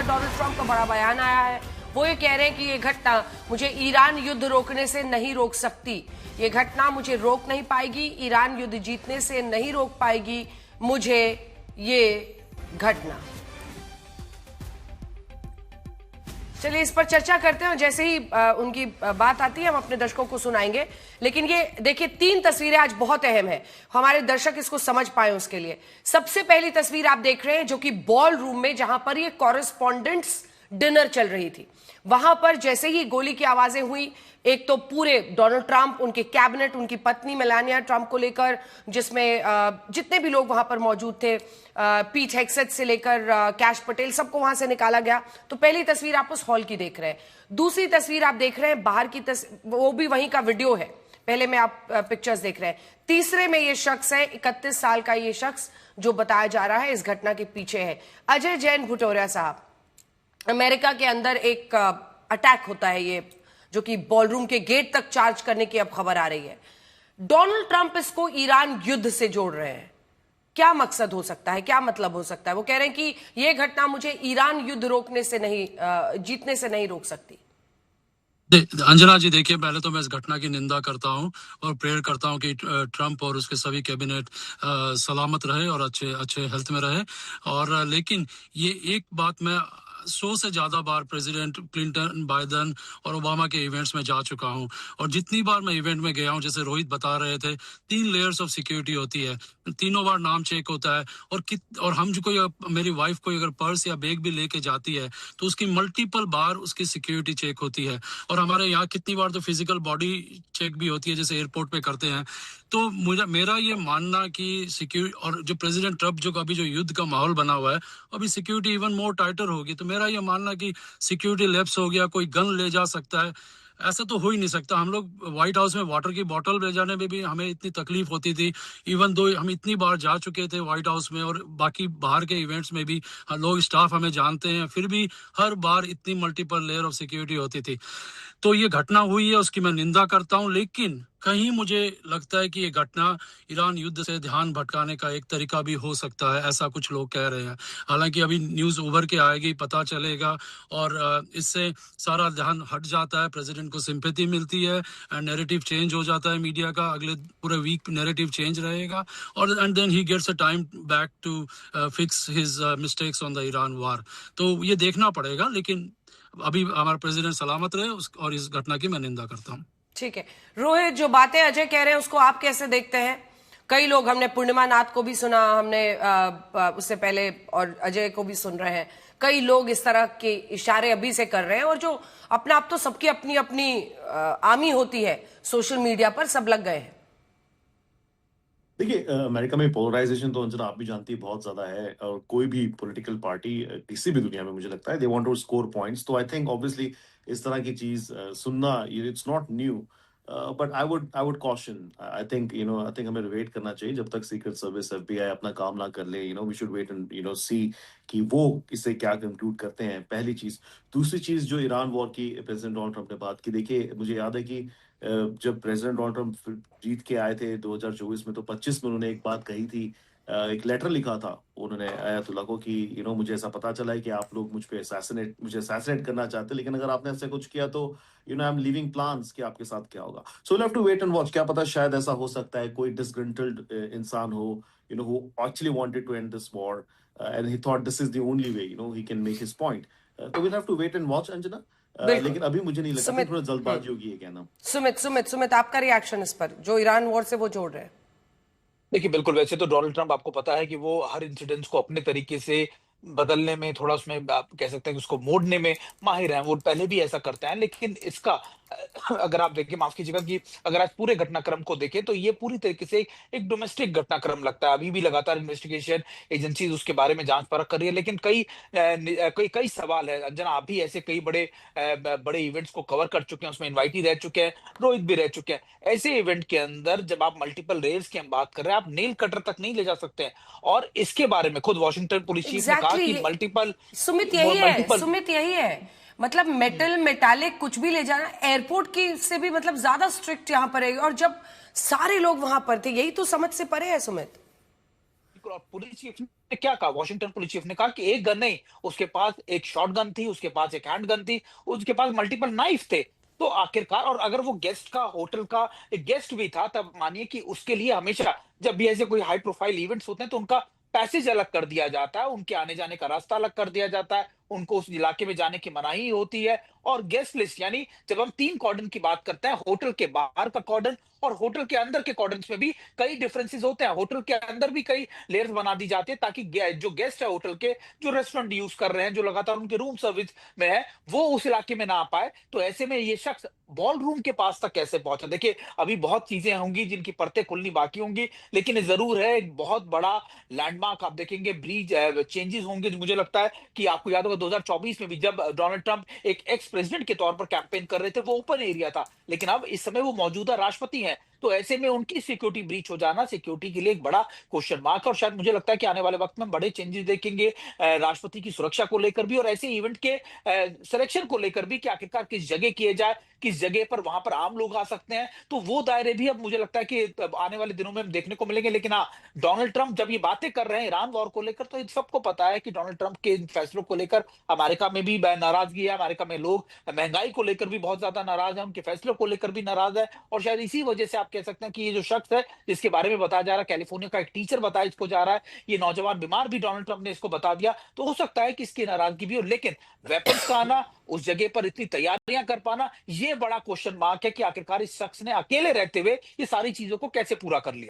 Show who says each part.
Speaker 1: लेकर Donald Trump का बड़ा बयान आया है। वो ये कह रहे हैं कि ये घटना मुझे ईरान युद्ध रोकने से नहीं रोक सकती, ये घटना मुझे रोक नहीं पाएगी, ईरान युद्ध जीतने से नहीं रोक पाएगी मुझे ये घटना। चलिए इस पर चर्चा करते हैं और जैसे ही उनकी बात आती है हम अपने दर्शकों को सुनाएंगे। लेकिन ये देखिए 3 तस्वीरें आज बहुत अहम है, हमारे दर्शक इसको समझ पाए उसके लिए। सबसे पहली तस्वीर आप देख रहे हैं जो कि बॉल रूम में, जहां पर ये कॉरेस्पॉन्डेंट्स डिनर चल रही थी, वहां पर जैसे ही गोली की आवाजें हुई, एक तो पूरे डोनाल्ड ट्रंप, उनके कैबिनेट, उनकी पत्नी मेलानिया ट्रंप को लेकर, जिसमें जितने भी लोग वहां पर मौजूद थे, पीट हेग्सेथ से लेकर कैश पटेल, सबको वहां से निकाला गया। तो पहली तस्वीर आप उस हॉल की देख रहे हैं। दूसरी तस्वीर आप देख रहे हैं बाहर की वो भी वहीं का वीडियो है, पहले में आप पिक्चर्स देख रहे हैं। तीसरे में ये शख्स है, 31 साल का ये शख्स जो बताया जा रहा है इस घटना के पीछे है, अजय जैन भुटोरिया साहब। अमेरिका के अंदर एक अटैक होता है ये, जो कि बॉलरूम के गेट तक चार्ज करने की अब खबर आ रही है। डोनाल्ड ट्रंप इसको ईरान युद्ध से जोड़ रहे हैं। क्या मकसद हो सकता है, क्या मतलब हो सकता है? वो कह रहे हैं कि यह घटना मुझे ईरान युद्ध रोकने से नहीं, जीतने से नहीं रोक सकती।
Speaker 2: अंजना जी देखिए, पहले तो मैं इस घटना की निंदा करता हूं और प्रेयर करता हूं कि ट्रंप और उसके सभी कैबिनेट सलामत रहे और अच्छे हेल्थ में रहे। और लेकिन ये एक बात मैं 100 से ज्यादा बार प्रेसिडेंट क्लिंटन, बाइडेन और ओबामा के इवेंट्स में जा चुका हूं, और जितनी बार मैं इवेंट में गया हूं, जैसे रोहित बता रहे थे, 3 लेयर्स ऑफ सिक्योरिटी होती है, तीनों बार नाम चेक होता है। और हम जो कोई, मेरी वाइफ कोई अगर पर्स या बैग भी लेके जाती है तो उसकी मल्टीपल बार उसकी सिक्योरिटी चेक होती है। और हमारे यहाँ कितनी बार तो फिजिकल बॉडी चेक भी होती है, जैसे एयरपोर्ट पे करते हैं। तो मेरा ये मानना कि सिक्योरिटी, और जो प्रेसिडेंट ट्रंप जो अभी जो युद्ध का माहौल बना हुआ है, अभी सिक्योरिटी इवन मोर टाइटर होगी। तो मेरा ये मानना कि सिक्योरिटी लैप्स हो गया, कोई गन ले जा सकता है, ऐसा तो हो ही नहीं सकता। हम लोग व्हाइट हाउस में वाटर की बोतल ले जाने में भी हमें इतनी तकलीफ होती थी, इवन दो हम इतनी बार जा चुके थे व्हाइट हाउस में, और बाकी बाहर के इवेंट्स में भी लोग, स्टाफ हमें जानते हैं, फिर भी हर बार इतनी मल्टीपल लेयर ऑफ सिक्योरिटी होती थी। तो ये घटना हुई है, उसकी मैं निंदा करता हूं, लेकिन कहीं मुझे लगता है कि ये घटना ईरान युद्ध से ध्यान भटकाने का एक तरीका भी हो सकता है, ऐसा कुछ लोग कह रहे हैं। हालांकि अभी न्यूज़ उभर के आएगी, पता चलेगा, और इससे सारा ध्यान हट जाता है, प्रेसिडेंट को सिंपैथी मिलती है एंड नैरेटिव चेंज हो जाता है मीडिया का, अगले पूरे वीक नैरेटिव चेंज रहेगा, और and then he gets a time back to fix his mistakes on the Iran war. तो ये देखना पड़ेगा, लेकिन अभी हमारा प्रेसिडेंट सलामत रहे और इस घटना की मैं निंदा करता हूँ।
Speaker 1: ठीक है रोहित, जो बातें अजय कह रहे हैं उसको आप कैसे देखते हैं? कई लोग, हमने पूर्णिमा नाथ को भी सुना, हमने उससे पहले, और अजय को भी सुन रहे हैं, कई लोग इस तरह के इशारे अभी से कर रहे हैं, और जो अपना आप तो सबकी अपनी अपनी आर्मी होती है, सोशल मीडिया पर सब लग गए हैं।
Speaker 3: देखिए, अमेरिका में पोलराइजेशन तो अंजना आप भी जानती है बहुत ज्यादा है, और कोई भी पॉलिटिकल पार्टी किसी भी दुनिया में, मुझे लगता है they want to score points. तो आई थिंक ऑब्वियसली इस तरह की चीज सुनना, it's not new, but I would caution. I think I think हमें वेट करना चाहिए जब तक सीक्रेट सर्विस, एफबीआई अपना काम ना कर ले। वी शुड वेट एंड सी कि वो इससे क्या कंक्लूड करते हैं, पहली चीज। दूसरी चीज, जो ईरान वॉर की प्रेसिडेंट डोनाल्ड ट्रंप ने बात की, देखिए मुझे याद है कि जब प्रेसिडेंट डोनाल्ड ट्रंप जीत के आए थे 2024 में, तो 25 में उन्होंने एक बात कही थी, एक लेटर लिखा था उन्होंने आयतुल्ला को कि मुझे ऐसा पता चला है कि आप लोग मुझे असैसिनेट करना चाहते हैं, लेकिन अगर आपने ऐसा कुछ किया तो आई एम लीविंग प्लान्स कि आपके साथ क्या होगा। So will have to wait and watch. क्या पता शायद ऐसा हो सकता है, कोई डिसग्रंटल्ड इंसान हो who actually wanted to end this war, and he thought this is the only way he can make his point. So we'll have to wait and watch, Anjana. लेकिन अभी मुझे नहीं लगता, थोड़ा जल्दबाजी होगी ये कहना।
Speaker 1: सुमित आपका रिएक्शन इस पर, जो ईरान वॉर से वो जोड़ रहे हैं?
Speaker 4: देखिए बिल्कुल, वैसे तो डोनाल्ड ट्रंप, आपको पता है कि वो हर इंसिडेंट्स को अपने तरीके से बदलने में, थोड़ा उसमें आप कह सकते हैं कि उसको मोड़ने में माहिर हैं, वो पहले भी ऐसा करते हैं। लेकिन इसका अगर आप देखें, माफ कीजिएगा, कि अगर आज पूरे घटनाक्रम को देखें तो ये पूरी तरीके से एक डोमेस्टिक घटनाक्रम लगता है। अभी भी लगातार इन्वेस्टिगेशन एजेंसीज उसके बारे में जांच परख कर रही है, लेकिन कई सवाल है। अंजना, आप भी ऐसे कई बड़े इवेंट्स को कवर कर चुके हैं, उसमें इन्वाइटी रह चुके हैं, रोहित भी रह चुके हैं। ऐसे इवेंट के अंदर जब आप मल्टीपल रेयर्स की हम बात कर रहे हैं, आप नेल कटर तक नहीं ले जा सकते हैं, और इसके बारे में खुद वॉशिंगटन पुलिस चीफ ने कहा कि मल्टीपल,
Speaker 1: सुमित यही है, मतलब मेटालिक कुछ भी ले जाना एयरपोर्ट की से भी मतलब ज्यादा स्ट्रिक्ट यहाँ पर है, और जब सारे लोग वहां पर थे, यही तो समझ से परे है सुमित।
Speaker 4: पुलिस चीफ ने क्या कहा, वॉशिंगटन पुलिस चीफ ने कहा कि एक गन नहीं, उसके पास एक शॉट गन थी, उसके पास एक हैंड गन थी, उसके पास मल्टीपल नाइफ थे। तो आखिरकार, और अगर वो गेस्ट का, होटल का एक गेस्ट भी था, तब मानिए कि उसके लिए हमेशा जब भी ऐसे कोई हाई प्रोफाइल इवेंट्स होते हैं तो उनका पैसेज अलग कर दिया जाता है, उनके आने जाने का रास्ता अलग कर दिया जाता है, उनको उस इलाके में जाने की मनाही होती है। और गेस्ट लिस्ट, यानी जब हम 3 कॉर्डन की बात करते हैं, होटल के बाहर का कॉर्डन और होटल के अंदर के कॉर्डन में भी कई डिफरेंसेस होते हैं। होटल के अंदर भी कई लेयर्स बना दी जाती है ताकि जो गेस्ट है होटल के, जो रेस्टोरेंट यूज कर रहे हैं, जो लगातार उनके रूम सर्विस में है, वो उस इलाके में ना आ पाए। तो ऐसे में ये शख्स बॉल रूम के पास तक कैसे पहुंचा? देखिए, अभी बहुत चीजें होंगी जिनकी परतें खुलनी बाकी होंगी, लेकिन ये जरूर है एक बहुत बड़ा लैंडमार्क आप देखेंगे, ब्रिज चेंजेस होंगे। मुझे लगता है कि आपको याद होगा 2024 में भी जब डोनाल्ड ट्रंप एक एक्स प्रेसिडेंट के तौर पर कैंपेन कर रहे थे, वो ओपन एरिया था, लेकिन अब इस समय वो मौजूदा राष्ट्रपति हैं। तो ऐसे में उनकी सिक्योरिटी ब्रीच हो जाना सिक्योरिटी के लिए एक बड़ा क्वेश्चन मार्क है। और शायद मुझे लगता है कि आने वाले वक्त में बड़े चेंजेस देखेंगे राष्ट्रपति की सुरक्षा को लेकर भी, और ऐसे इवेंट के सिलेक्शन को लेकर भी, कि आखिरकार किस जगह किए जाए, किस जगह पर वहां पर आम लोग आ सकते हैं। तो वो दायरे भी अब मुझे लगता है कि आने वाले दिनों में हम देखने को मिलेंगे। लेकिन हाँ, डोनाल्ड ट्रंप जब ये बातें कर रहे हैं ईरान वॉर को लेकर, तो सबको पता है कि डोनाल्ड ट्रंप के इन फैसलों को लेकर अमेरिका में भी नाराजगी है। अमेरिका में लोग महंगाई को लेकर भी बहुत ज्यादा नाराज है, उनके फैसलों को लेकर भी नाराज है। और शायद इसी वजह से आप कह सकते हैं कि ये जो शख्स है जिसके बारे में बताया जा रहा है, कैलिफोर्निया का एक टीचर बताया इसको जा रहा है, ये नौजवान बीमार भी डोनाल्ड ट्रंप ने इसको बता दिया, तो हो सकता है कि इसकी नाराजगी भी हो। लेकिन वेपन्स का आना, उस जगह पर इतनी तैयारियां कर पाना, ये बड़ा क्वेश्चन मार्क है कि आखिरकार इस शख्स ने अकेले रहते हुए ये सारी चीजों को कैसे पूरा कर लिया।